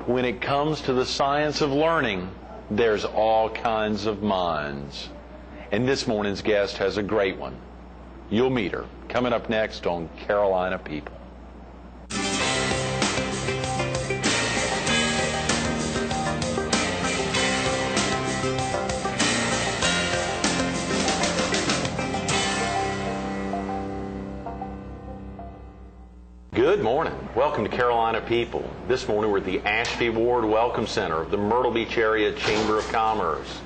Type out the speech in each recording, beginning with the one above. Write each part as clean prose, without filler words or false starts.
When it comes to the science of learning, there's all kinds of minds. And this morning's guest has a great one. You'll meet her coming up next on Carolina People. Good morning. Welcome to Carolina People. This morning we're at the Ashby Ward Welcome Center of the Myrtle Beach Area Chamber of Commerce.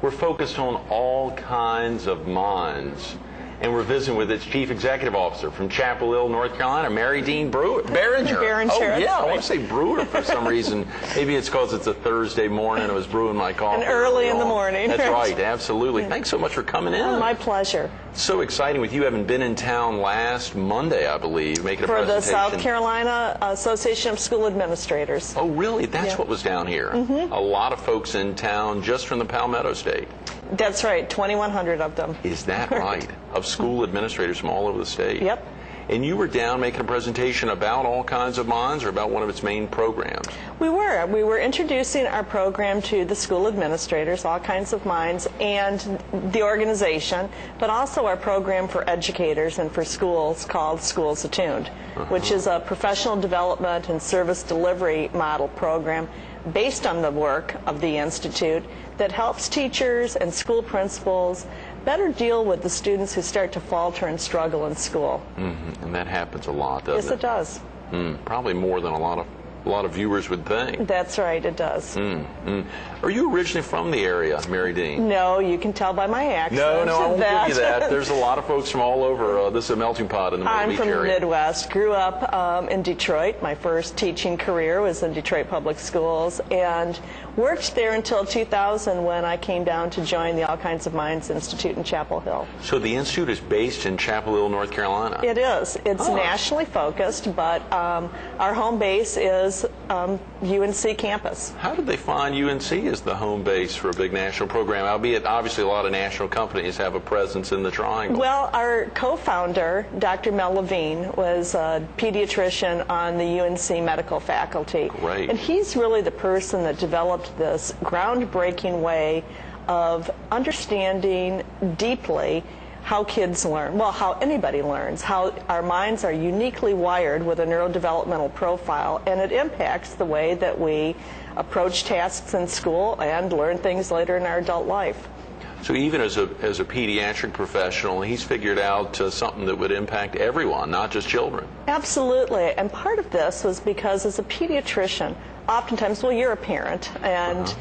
We're focused on all kinds of minds. And we're visiting with its Chief Executive Officer from Chapel Hill, North Carolina, Mary Dean Barringer. Barringer. Oh, yeah, I want to say Brewer for some reason. Maybe it's because it's a Thursday morning. I was brewing my coffee. And early in the morning. That's right, absolutely. Thanks so much for coming in. My pleasure. So exciting with you having been in town last Monday, I believe, making a for presentation. The South Carolina Association of School Administrators. Oh, really? That's what was down here. A lot of folks in town just from the Palmetto State. That's right, 2,100 of them. Is that right? Of school administrators from all over the state? Yep. And you were down making a presentation about all kinds of minds, or about one of its main programs? We were. We were introducing our program to the school administrators, all kinds of minds, and the organization, but also our program for educators and for schools called Schools Attuned, which is a professional development and service delivery model program based on the work of the Institute that helps teachers and school principals better deal with the students who start to falter and struggle in school. And that happens a lot, doesn't it? Yes, it does. Probably more than a lot of viewers would think. That's right, it does. Are you originally from the area, Mary Dean? No, you can tell by my accent. No, I won't give you that. There's a lot of folks from all over. This is a melting pot in the Myrtle Beach area. I'm from the Midwest. Grew up in Detroit. My first teaching career was in Detroit Public Schools, and worked there until 2000 when I came down to join the All Kinds of Minds Institute in Chapel Hill. So the Institute is based in Chapel Hill, North Carolina? It is. It's nationally focused, but our home base is UNC campus. How did they find UNC as the home base for a big national program, albeit obviously a lot of national companies have a presence in the Triangle? Well, our co-founder, Dr. Mel Levine, was a pediatrician on the UNC medical faculty. Great. And he's really the person that developed this groundbreaking way of understanding deeply how kids learn, well, how anybody learns, how our minds are uniquely wired with a neurodevelopmental profile, and it impacts the way that we approach tasks in school and learn things later in our adult life. So even as a pediatric professional, he's figured out something that would impact everyone, not just children. Absolutely, and part of this was because as a pediatrician, oftentimes, well, you're a parent, and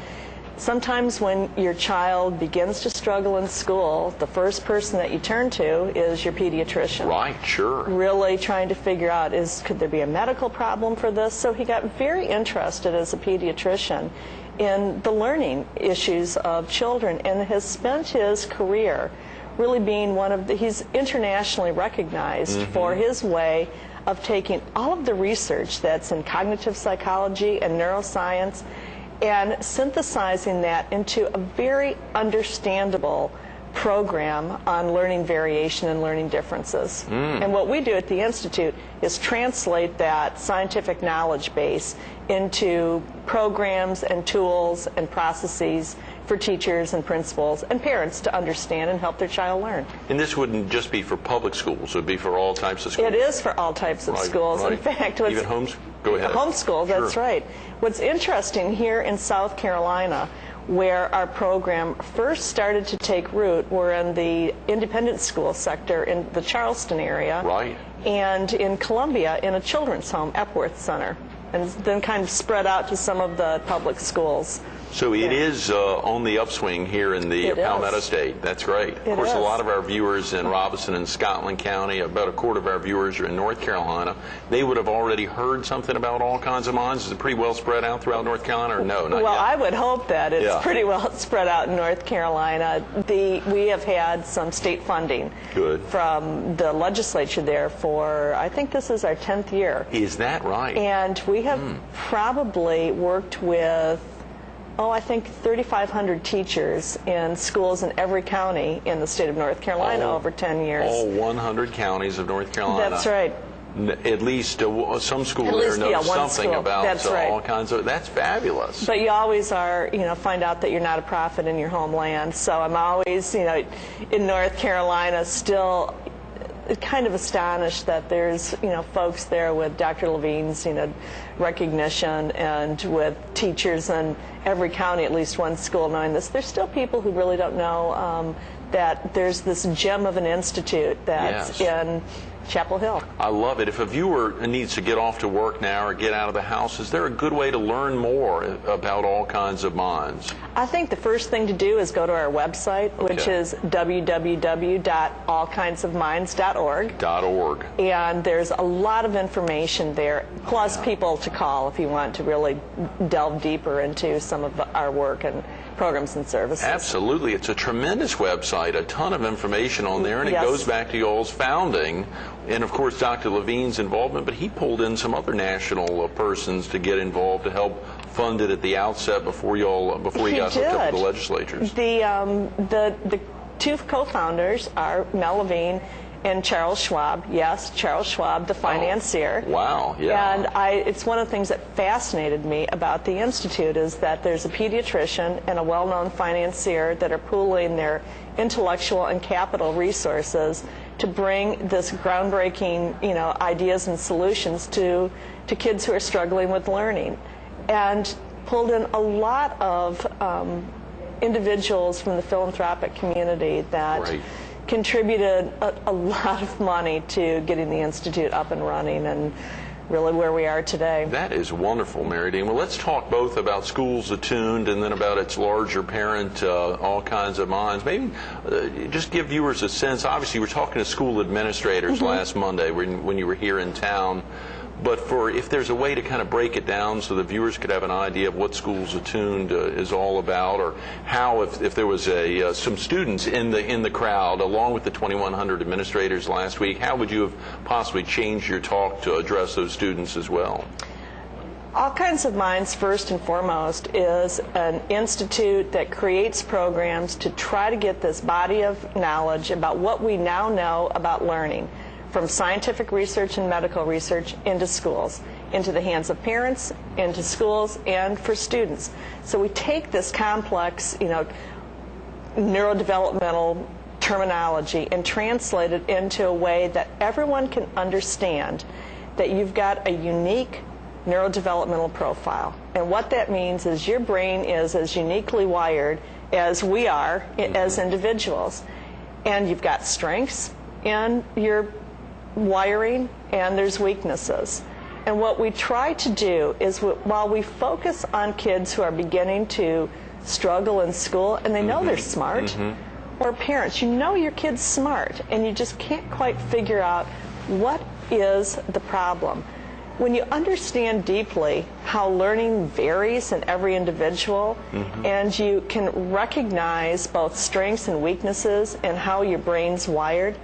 sometimes when your child begins to struggle in school, the first person that you turn to is your pediatrician. Right, sure. Really trying to figure out, could there be a medical problem for this? So he got very interested as a pediatrician in the learning issues of children, and has spent his career really being he's internationally recognized for his way of taking all of the research that's in cognitive psychology and neuroscience and synthesizing that into a very understandable program on learning variation and learning differences. And what we do at the Institute is translate that scientific knowledge base into programs and tools and processes for teachers and principals and parents to understand and help their child learn. And this wouldn't just be for public schools, it would be for all types of schools? It is for all types of schools. Right. In fact, even go ahead. Homeschool, that's right. What's interesting here in South Carolina, where our program first started to take root, we're in the independent school sector in the Charleston area. Right. And in Columbia in a children's home, Epworth Center, and then kind of spread out to some of the public schools. So it is on the upswing here in the Palmetto State. That's great. Of course, a lot of our viewers in Robeson and Scotland County, about a quarter of our viewers are in North Carolina. They would have already heard something about all kinds of minds. Is it pretty well spread out throughout North Carolina, or no? Not well, yet? I would hope that it's pretty well spread out in North Carolina. We have had some state funding from the legislature there for, I think this is our 10th year. Is that right? And we have probably worked with I think 3,500 teachers in schools in every county in the state of North Carolina over 10 years. All 100 counties of North Carolina. That's right. At least some school At there least, knows yeah, one something school. about That's right. all kinds of. That's fabulous. But you always are, find out that you're not a prophet in your homeland. So I'm always, in North Carolina, still kind of astonished that there's, folks there with Dr. Levine's, recognition, and with teachers in every county, at least one school knowing this. There's still people who really don't know that there's this gem of an institute that's in Chapel Hill. I love it. If a viewer needs to get off to work now or get out of the house, is there a good way to learn more about All Kinds of Minds? I think the first thing to do is go to our website, which is www.allkindsofminds.org. And there's a lot of information there, plus people to call if you want to really delve deeper into some of our work and programs and services. Absolutely. It's a tremendous website, a ton of information on there, and it goes back to y'all's founding, and of course Dr. Levine's involvement, but he pulled in some other national persons to get involved to help fund it at the outset before he got hooked up with the legislatures. The two co-founders are Mel Levine and Charles Schwab. Yes, Charles Schwab, the financier. Oh, wow, yeah. And it's one of the things that fascinated me about the Institute is that there's a pediatrician and a well-known financier that are pooling their intellectual and capital resources to bring this groundbreaking, ideas and solutions to kids who are struggling with learning. And pulled in a lot of individuals from the philanthropic community that contributed a lot of money to getting the Institute up and running and really where we are today. That is wonderful, Mary Dean. Well, let's talk both about Schools Attuned and then about its larger parent, All Kinds of Minds. Maybe just give viewers a sense. Obviously, you were talking to school administrators last Monday when you were here in town. But if there's a way to kind of break it down so the viewers could have an idea of what Schools Attuned is all about, or how, if there was some students in the crowd along with the 2,100 administrators last week, how would you have possibly changed your talk to address those students as well? All Kinds of Minds, first and foremost, is an institute that creates programs to try to get this body of knowledge about what we now know about learning, from scientific research and medical research into schools, into the hands of parents, into schools, and for students. So we take this complex, neurodevelopmental terminology and translate it into a way that everyone can understand that you've got a unique neurodevelopmental profile. And what that means is your brain is as uniquely wired as we are as individuals. And you've got strengths in your wiring, and there's weaknesses. And what we try to do is, while we focus on kids who are beginning to struggle in school and they know they're smart, or parents, your kid's smart and you just can't quite figure out what is the problem. When you understand deeply how learning varies in every individual, and you can recognize both strengths and weaknesses and how your brain's wired,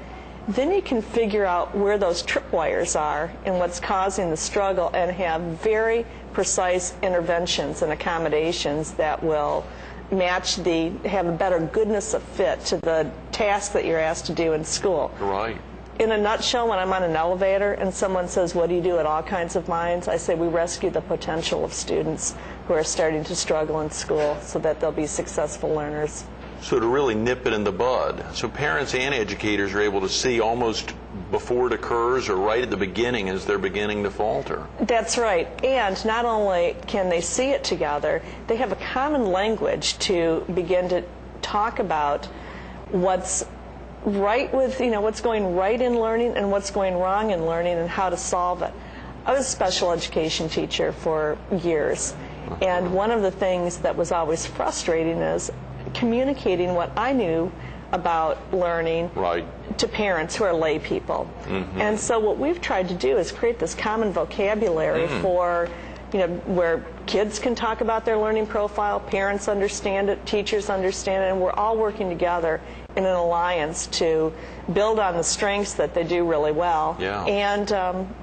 then you can figure out where those tripwires are and what's causing the struggle, and have very precise interventions and accommodations that will have a better goodness of fit to the task that you're asked to do in school. Right. In a nutshell, when I'm on an elevator and someone says, "What do you do at All Kinds of Minds?" I say we rescue the potential of students who are starting to struggle in school so that they'll be successful learners. So to really nip it in the bud, so parents and educators are able to see almost before it occurs or right at the beginning as they're beginning to falter. That's right. And not only can they see it together, they have a common language to begin to talk about what's right with, what's going right in learning and what's going wrong in learning and how to solve it. I was a special education teacher for years, and one of the things that was always frustrating is communicating what I knew about learning to parents who are lay people. And so what we've tried to do is create this common vocabulary for, where kids can talk about their learning profile, parents understand it, teachers understand it, and we're all working together in an alliance to build on the strengths that they do really well, and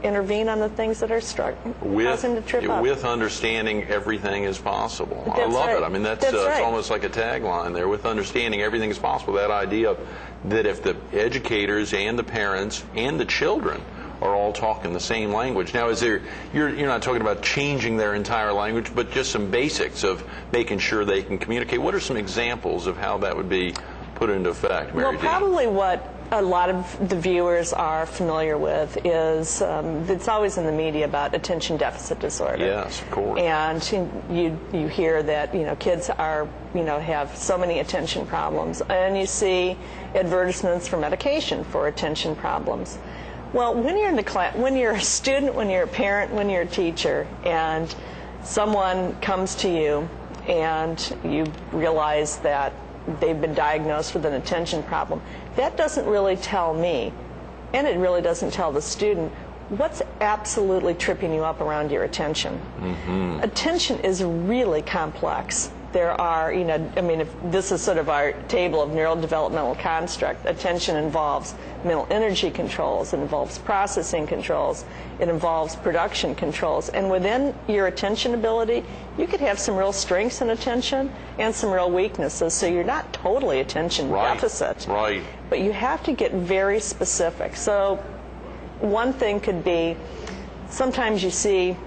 intervene on the things that are causing to trip up. With understanding everything is possible. That's I love right. it. I mean, that's right. It's almost like a tagline there. With understanding everything is possible. That idea that if the educators and the parents and the children are all talking the same language. Now, you're not talking about changing their entire language, but just some basics of making sure they can communicate. What are some examples of how that would be put into effect, Mary Well, probably what a lot of the viewers are familiar with is it's always in the media about attention deficit disorder. Yes, of course. And you hear that kids are have so many attention problems, and you see advertisements for medication for attention problems. Well, when you're in the class, when you're a student, when you're a parent, when you're a teacher, and someone comes to you and you realize that they've been diagnosed with an attention problem, that doesn't really tell me, and it really doesn't tell the student, what's absolutely tripping you up around your attention. Attention is really complex. There are, if this is sort of our table of neurodevelopmental construct, attention involves mental energy controls, it involves processing controls, it involves production controls, and within your attention ability, you could have some real strengths in attention and some real weaknesses, so you're not totally attention deficit. Right. But you have to get very specific. So one thing could be, sometimes you see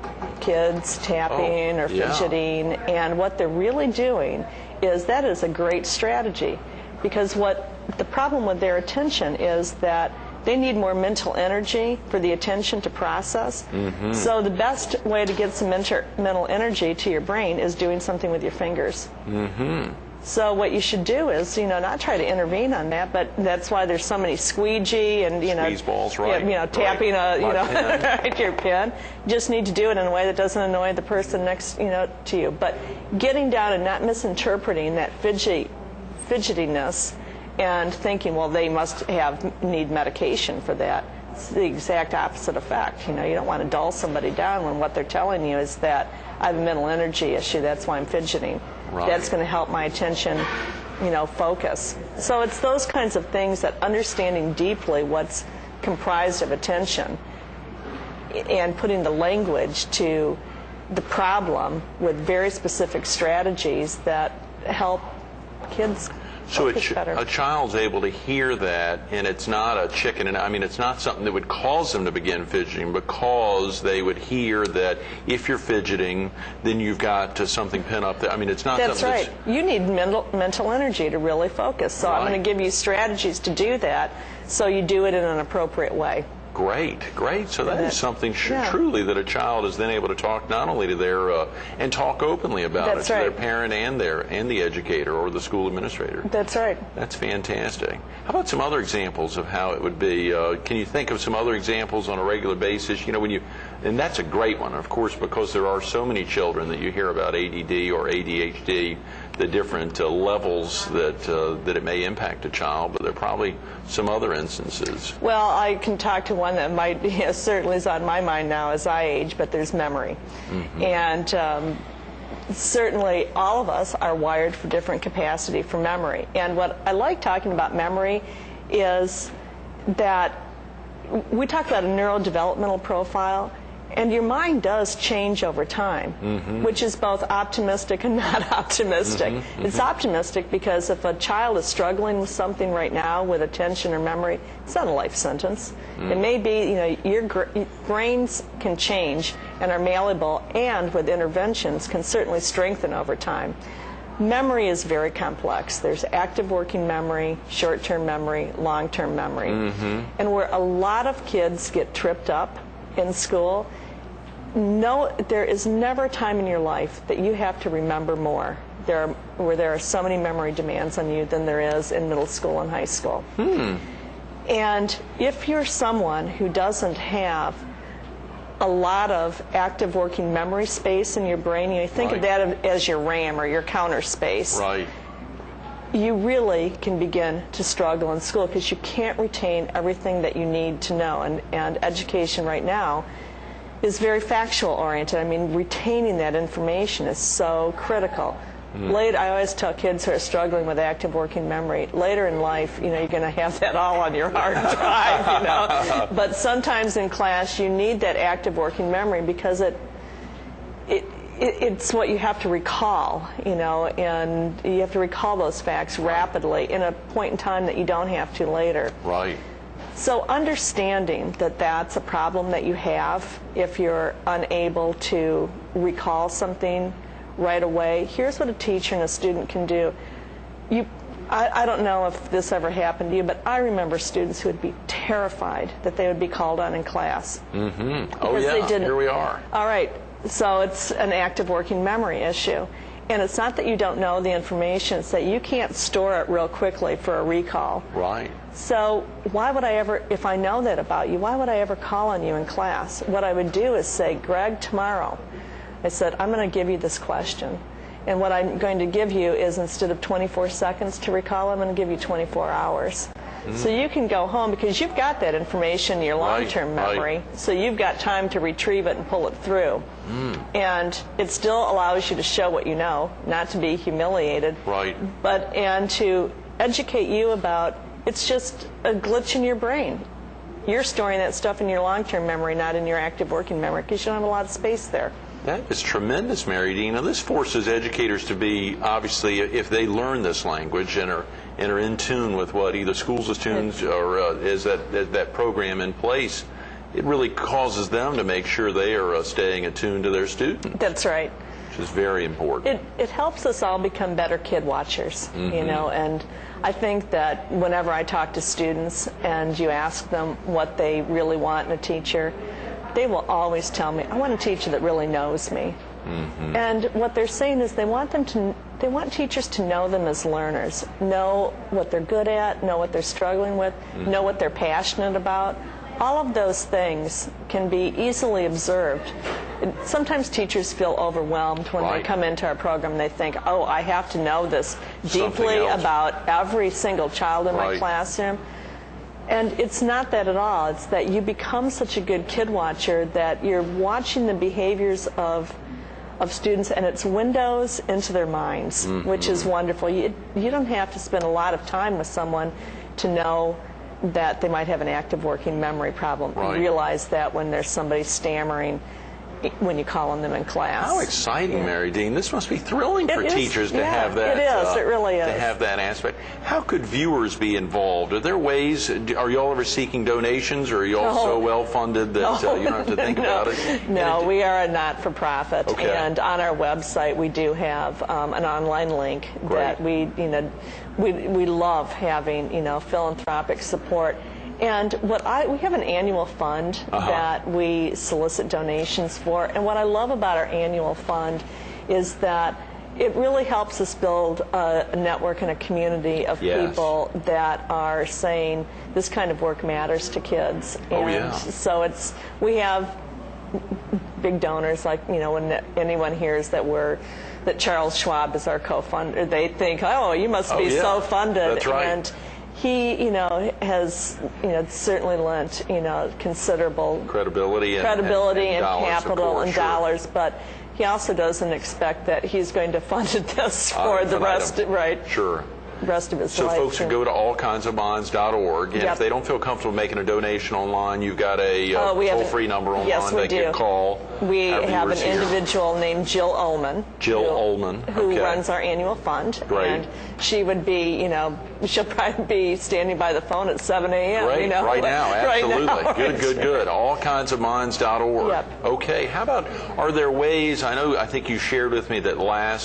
kids tapping or fidgeting, and what they're really doing is that is a great strategy, because what the problem with their attention is that they need more mental energy for the attention to process. So the best way to get some mental energy to your brain is doing something with your fingers. So what you should do is, not try to intervene on that, but that's why there's so many squeegee and, squeeze balls, right? Tapping Right. your pen. You just need to do it in a way that doesn't annoy the person next, to you. But getting down and not misinterpreting that fidgetiness and thinking, well, they must need medication for that. It's the exact opposite effect. You don't want to dull somebody down when what they're telling you is that I have a mental energy issue, that's why I'm fidgeting. Right. That's going to help my attention, focus. So it's those kinds of things, that understanding deeply what's comprised of attention and putting the language to the problem with very specific strategies that help kids So focus better. a child's able to hear that, and it's not a chicken and it's not something that would cause them to begin fidgeting, because they would hear that if you're fidgeting, then you've got something pent up there. It's not That's something right. You need mental energy to really focus. So I'm going to give you strategies to do that, so you do it in an appropriate way. Great. So that is something truly that a child is then able to talk not only to their and talk openly about That's it to right. their parent and the educator or the school administrator. That's right. That's fantastic. How about some other examples of how it would be? Can you think of some other examples on a regular basis? And that's a great one, of course, because there are so many children that you hear about ADD or ADHD, the different levels that it may impact a child, but there are probably some other instances. Well, I can talk to one that might certainly is on my mind now as I age, but there's memory. And certainly all of us are wired for different capacity for memory. And what I like talking about memory is that we talk about a neurodevelopmental profile, and your mind does change over time, which is both optimistic and not optimistic. It's optimistic because if a child is struggling with something right now, with attention or memory, it's not a life sentence. It may be, your brains can change and are malleable, and with interventions can certainly strengthen over time. Memory is very complex. There's active working memory, short-term memory, long-term memory. And where a lot of kids get tripped up in school, there is never a time in your life that you have to remember more. Where there are so many memory demands on you than there is in middle school and high school. And if you're someone who doesn't have a lot of active working memory space in your brain, you think of that as your RAM or your counter space. You really can begin to struggle in school because you can't retain everything that you need to know. And education right now is very factual oriented. Retaining that information is so critical. Later, I always tell kids who are struggling with active working memory, later in life, you're going to have that all on your hard drive, But sometimes in class, you need that active working memory because it's what you have to recall, and you have to recall those facts rapidly in a point in time that you don't have to later. So understanding that that's a problem that you have if you're unable to recall something right away, here's what a teacher and a student can do. I don't know if this ever happened to you, but I remember students who would be terrified that they would be called on in class. Mm-hmm. Oh yeah, here we are. All right, so it's an active working memory issue. And it's not that you don't know the information, it's that you can't store it real quickly for a recall. Right. So why would I ever, if I know that about you, why would I ever call on you in class? What I would do is say, Greg, tomorrow, I said, I'm going to give you this question. And what I'm going to give you is, instead of 24 seconds to recall, I'm going to give you 24 hours. So you can go home, because you've got that information in your long-term memory, so you've got time to retrieve it and pull it through. And it still allows you to show what you know, not to be humiliated, and to educate you about, it's just a glitch in your brain. You're storing that stuff in your long-term memory, not in your active working memory, because you don't have a lot of space there. That is tremendous, Mary Dean. Now, this forces educators to be, obviously, if they learn this language and are in tune with what either schools is tuned or is that program in place, it really causes them to make sure they are staying attuned to their students. That's right. Which is very important. It helps us all become better kid watchers, you know, and I think that whenever I talk to students and you ask them what they really want in a teacher, they will always tell me, I want a teacher that really knows me. And what they're saying is they want teachers to know them as learners, know what they're good at, know what they're struggling with, know what they're passionate about. All of those things can be easily observed. Sometimes teachers feel overwhelmed when they come into our program and they think, oh, I have to know this deeply about every single child in my classroom. And it's not that at all. It's that you become such a good kid watcher that you're watching the behaviors of students, and it's windows into their minds, which is wonderful. You don't have to spend a lot of time with someone to know that they might have an active working memory problem. You realize that when there's somebody stammering when you call on them in class. How exciting, Mary Dean. This must be thrilling for teachers to have that. It is. It really is. To have that aspect. How could viewers be involved? Are there ways, are you all ever seeking donations, or are you all so well funded that you don't have to think about it? No, we are a not-for-profit. And on our website we do have an online link that we love having, philanthropic support. And we have an annual fund that we solicit donations for. And what I love about our annual fund is that it really helps us build a network and a community of people that are saying this kind of work matters to kids. And so we have big donors, like, when anyone hears that Charles Schwab is our co-funder, they think, oh, you must be so funded. That's right. And he, has, certainly lent, considerable credibility and capital and dollars, but he also doesn't expect that he's going to fund this for the rest, rest of his life. So folks can go to allkindsofbonds.org, and if they don't feel comfortable making a donation online, you've got a toll-free number online they can call. We have an individual named Jill Ullman. Who runs our annual fund. And she would be, she'll probably be standing by the phone at 7 a.m. Right now, absolutely. Good. Allkindsofbonds.org. Okay, how about, are there ways, I think you shared with me that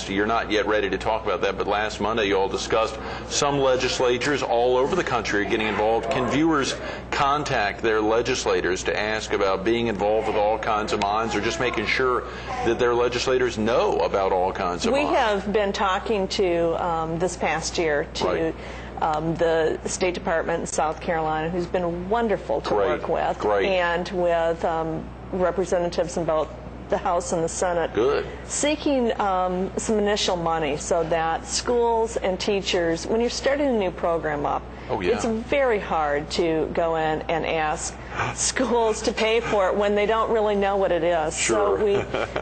you're not yet ready to talk about that, but last Monday you all discussed some legislatures all over the country are getting involved. Can viewers contact their legislators to ask about being involved with All Kinds of Minds, or just making sure that their legislators know about All Kinds of Minds? We have been talking to, this past year, to the State Department in South Carolina, who's been wonderful to work with, and with representatives in both the House and the Senate, seeking some initial money so that schools and teachers, when you're starting a new program up, it's very hard to go in and ask schools to pay for it when they don't really know what it is. So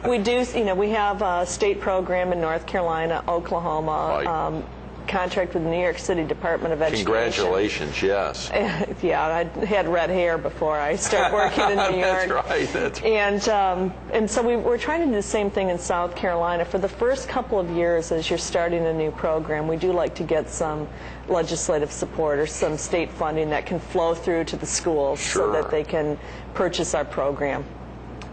we do, we have a state program in North Carolina, Oklahoma, contract with the New York City Department of Education. Congratulations, yes. Yeah, I had red hair before I started working in New York. That's right. And so we're trying to do the same thing in South Carolina. For the first couple of years, as you're starting a new program, we do like to get some legislative support or some state funding that can flow through to the schools so that they can purchase our program.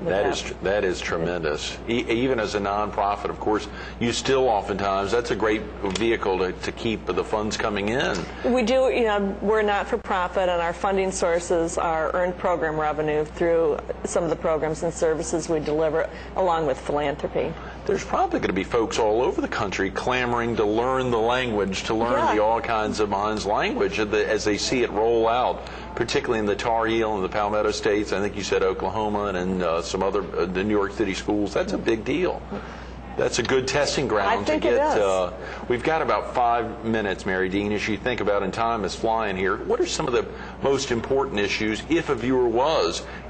That is tremendous. Even as a nonprofit, of course, you still oftentimes, that's a great vehicle to keep the funds coming in. We do, we're not for profit, and our funding sources are earned program revenue through some of the programs and services we deliver, along with philanthropy. There's probably going to be folks all over the country clamoring to learn the language, to learn the All Kinds of Minds language as they see it roll out, particularly in the Tar Heel and the Palmetto states. I think you said Oklahoma and some other the New York City schools. That's a big deal. That's a good testing ground to get. We've got about 5 minutes, Mary Dean, as you think about, and time is flying here. What are some of the most important issues, if a viewer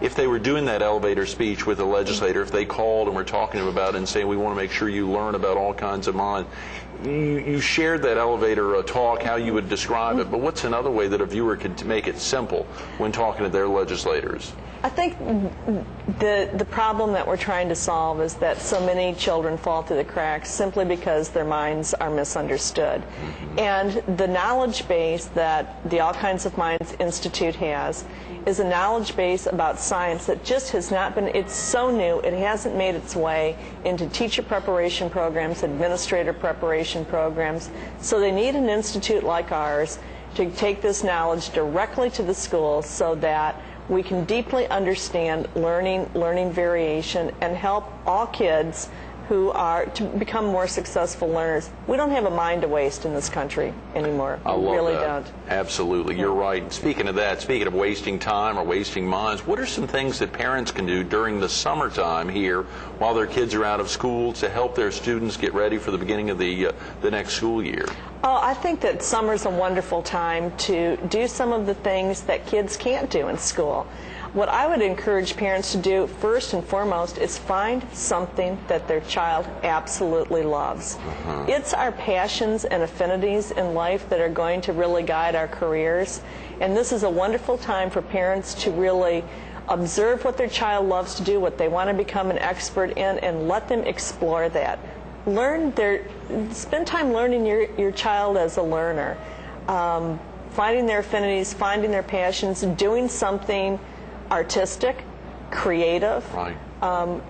if they were doing that elevator speech with a legislator, if they called and were talking to them about it and saying, we want to make sure you learn about all kinds of minds. You shared that elevator talk, how you would describe it, but what's another way that a viewer could make it simple when talking to their legislators? I think the problem that we're trying to solve is that so many children fall through the cracks simply because their minds are misunderstood. And the knowledge base that the All Kinds of Minds Institute has is a knowledge base about science that just has not been, it's so new, it hasn't made its way into teacher preparation programs, administrator preparation programs. So they need an institute like ours to take this knowledge directly to the schools so that we can deeply understand learning variation, and help all kids who are to become more successful learners. We don't have a mind to waste in this country anymore. I love we really that. don't. Absolutely, you're right. Speaking of that, speaking of wasting time or wasting minds, what are some things that parents can do during the summertime here while their kids are out of school to help their students get ready for the beginning of the next school year? Oh, I think that summer's a wonderful time to do some of the things that kids can't do in school. What I would encourage parents to do first and foremost is find something that their child absolutely loves. It's our passions and affinities in life that are going to really guide our careers, and this is a wonderful time for parents to really observe what their child loves to do, what they want to become an expert in, and let them explore that. Spend time learning your child as a learner, finding their affinities, finding their passions, doing something artistic, creative,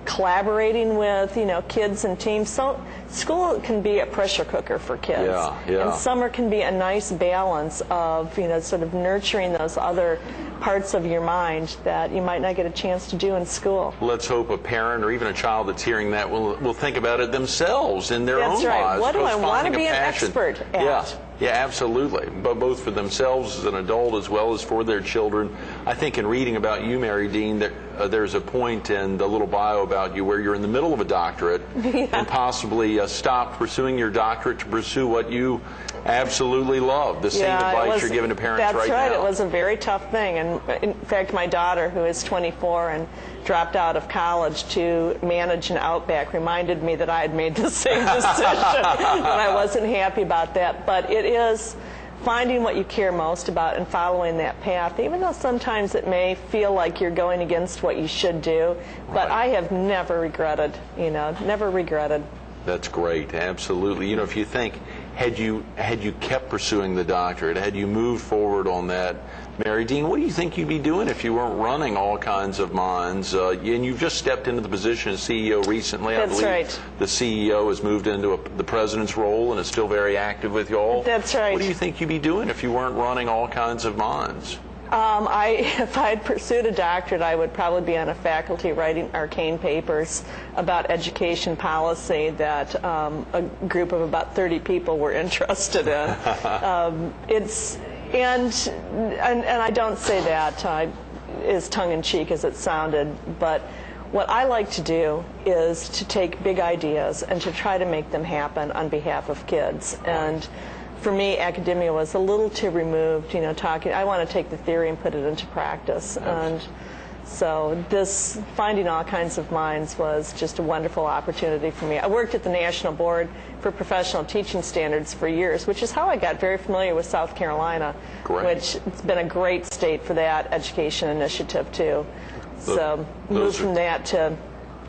collaborating with kids and teams. So school can be a pressure cooker for kids, and summer can be a nice balance of sort of nurturing those other parts of your mind that you might not get a chance to do in school. Let's hope a parent or even a child that's hearing that will think about it themselves in their own lives. That's right. What do I want to be an expert at? Yeah, absolutely. But both for themselves as an adult as well as for their children. I think in reading about you, Mary Dean, there's a point in the little bio about you where you're in the middle of a doctorate and possibly stopped pursuing your doctorate to pursue what you absolutely love. The same advice you're giving to parents right now. That's right. It was a very tough thing. And in fact, my daughter, who is 24 and dropped out of college to manage an Outback, reminded me that I had made the same decision, and I wasn't happy about that. But it is finding what you care most about and following that path, even though sometimes it may feel like you're going against what you should do. But I have never regretted, never regretted. That's great. Absolutely. If you think, had you kept pursuing the doctorate, had you moved forward on that, Mary Dean, what do you think you'd be doing if you weren't running All Kinds of Minds? And you've just stepped into the position as CEO recently. That's I believe right. The CEO has moved into the president's role and is still very active with you all. That's right. What do you think you'd be doing if you weren't running All Kinds of Minds? If I'd pursued a doctorate, I would probably be on a faculty writing arcane papers about education policy that a group of about 30 people were interested in. And I don't say that as tongue-in-cheek as it sounded, but what I like to do is to take big ideas and to try to make them happen on behalf of kids. And for me, academia was a little too removed, I want to take the theory and put it into practice. And So this Finding All Kinds of Minds was just a wonderful opportunity for me. I worked at the National Board for Professional Teaching Standards for years, which is how I got very familiar with South Carolina, which it's been a great state for that education initiative too. So moved from that to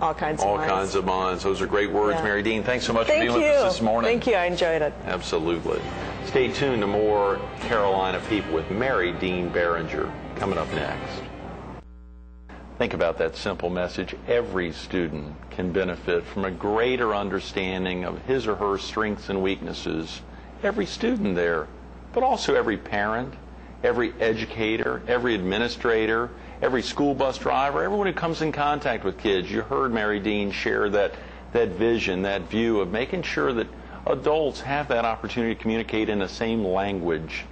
all kinds of minds. All kinds of minds. Those are great words, Yeah. Mary Dean. Thanks so much for being with us this morning. Thank you. I enjoyed it. Absolutely. Stay tuned to more Carolina People with Mary Dean Barringer coming up next. Think about that simple message. Every student can benefit from a greater understanding of his or her strengths and weaknesses. Every student there, but also every parent, every educator, every administrator, every school bus driver, everyone who comes in contact with kids. You heard Mary Dean share that vision, that view of making sure that adults have that opportunity to communicate in the same language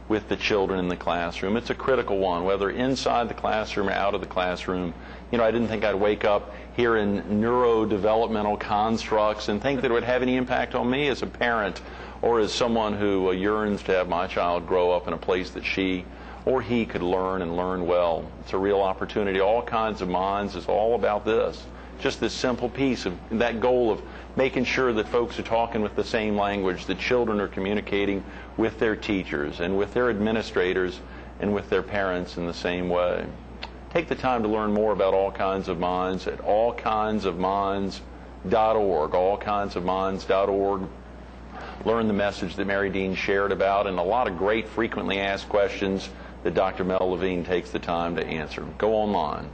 with the children in the classroom. It's a critical one, whether inside the classroom or out of the classroom. You know, I didn't think I'd wake up here in neurodevelopmental constructs and think that it would have any impact on me as a parent or as someone who yearns to have my child grow up in a place that she or he could learn and learn well. It's a real opportunity. All Kinds of Minds is all about this. Just this simple piece of that goal of making sure that folks are talking with the same language, that children are communicating with their teachers and with their administrators and with their parents in the same way. Take the time to learn more about All Kinds of Minds at allkindsofminds.org, allkindsofminds.org. Learn the message that Mary Dean shared about and a lot of great frequently asked questions that Dr. Mel Levine takes the time to answer. Go online.